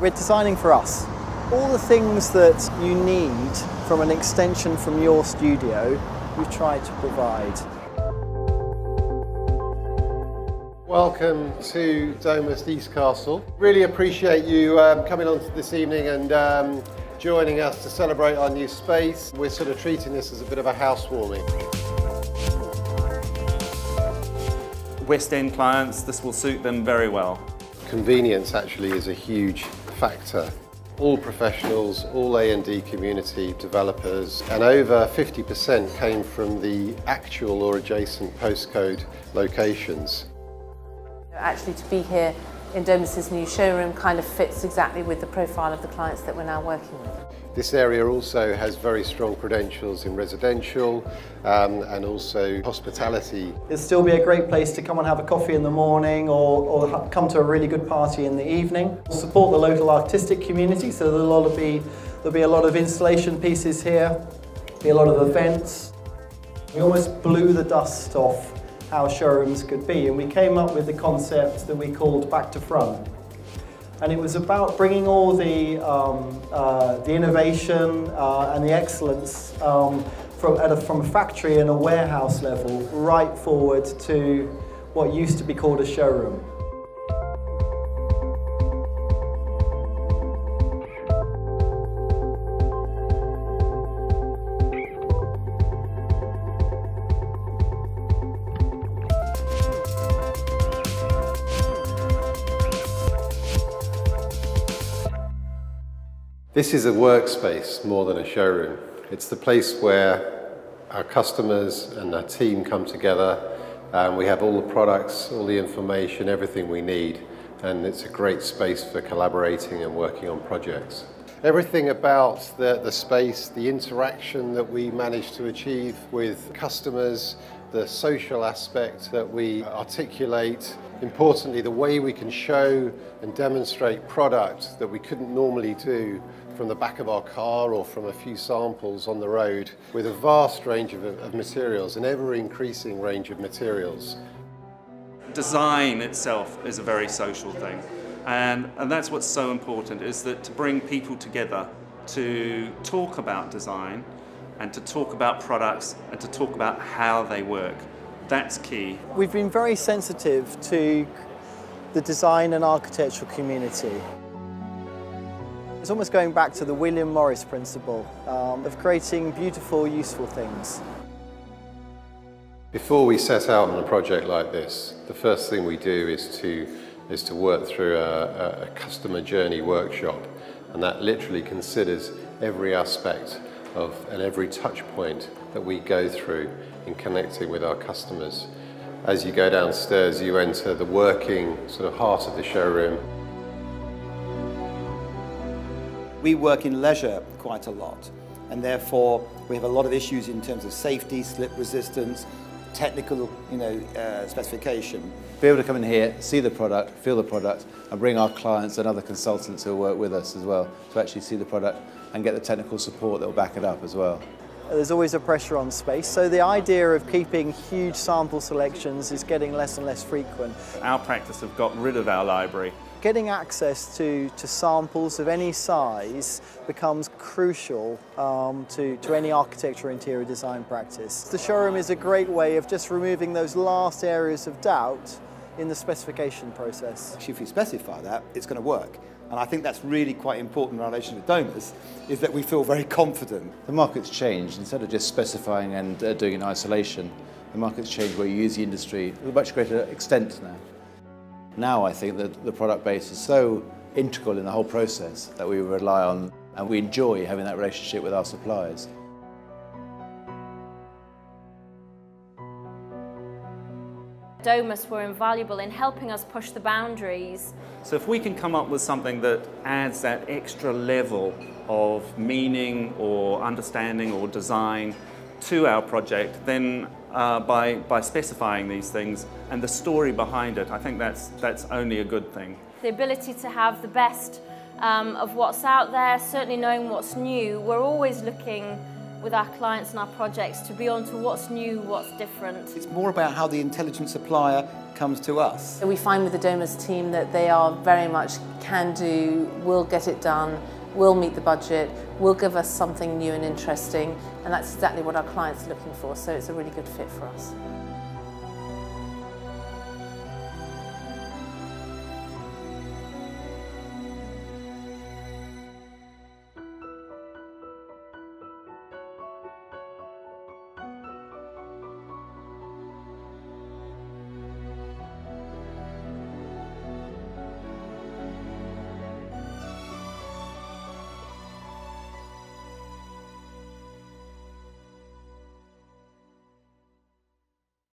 We're designing for us. All the things that you need from an extension from your studio, we've tried to provide. Welcome to Domus East Castle. Really appreciate you coming on this evening and joining us to celebrate our new space. We're sort of treating this as a bit of a housewarming. West End clients, this will suit them very well. Convenience actually is a huge factor. All professionals, all A&D community developers, and over 50% came from the actual or adjacent postcode locations. Actually, to be here in Domus's new showroom kind of fits exactly with the profile of the clients that we're now working with. This area also has very strong credentials in residential and also hospitality. It'll still be a great place to come and have a coffee in the morning or come to a really good party in the evening. We'll support the local artistic community, so there'll be a lot of installation pieces here, be a lot of events. We almost blew the dust off how showrooms could be, and we came up with the concept that we called Back to Front. And it was about bringing all the innovation and the excellence from a factory and a warehouse level right forward to what used to be called a showroom. This is a workspace more than a showroom. It's the place where our customers and our team come together. We have all the products, all the information, everything we need, and it's a great space for collaborating and working on projects. Everything about the space, the interaction that we managed to achieve with customers, the social aspect that we articulate, importantly the way we can show and demonstrate product that we couldn't normally do from the back of our car or from a few samples on the road, with a vast range of materials, an ever-increasing range of materials. Design itself is a very social thing, and that's what's so important, is that to bring people together to talk about design and to talk about products and to talk about how they work. That's key. We've been very sensitive to the design and architectural community. It's almost going back to the William Morris principle of creating beautiful, useful things. Before we set out on a project like this, the first thing we do is to work through a customer journey workshop, and that literally considers every aspect of and every touch point that we go through in connecting with our customers. As you go downstairs, you enter the working sort of heart of the showroom. We work in leisure quite a lot, and therefore we have a lot of issues in terms of safety, slip resistance, technical specification. Be able to come in here, see the product, feel the product, and bring our clients and other consultants who work with us as well to actually see the product and get the technical support that will back it up as well. There's always a pressure on space, so the idea of keeping huge sample selections is getting less and less frequent. Our practice have got rid of our library. Getting access to samples of any size becomes crucial to any architecture or interior design practice. The showroom is a great way of just removing those last areas of doubt in the specification process. Actually, if we specify that, it's going to work. And I think that's really quite important in relation to Domus, is that we feel very confident. The market's changed. Instead of just specifying and doing in isolation, the market's changed where you use the industry to a much greater extent now. Now I think that the product base is so integral in the whole process that we rely on, and we enjoy having that relationship with our suppliers. Domus were invaluable in helping us push the boundaries. So if we can come up with something that adds that extra level of meaning or understanding or design to our project, then by specifying these things and the story behind it, I think that's only a good thing. The ability to have the best of what's out there, certainly knowing what's new. We're always looking with our clients and our projects to be on to what's new, what's different. It's more about how the intelligent supplier comes to us. We find with the Domus team that they are very much can do, will get it done, will meet the budget, will give us something new and interesting, and that's exactly what our clients are looking for, so it's a really good fit for us.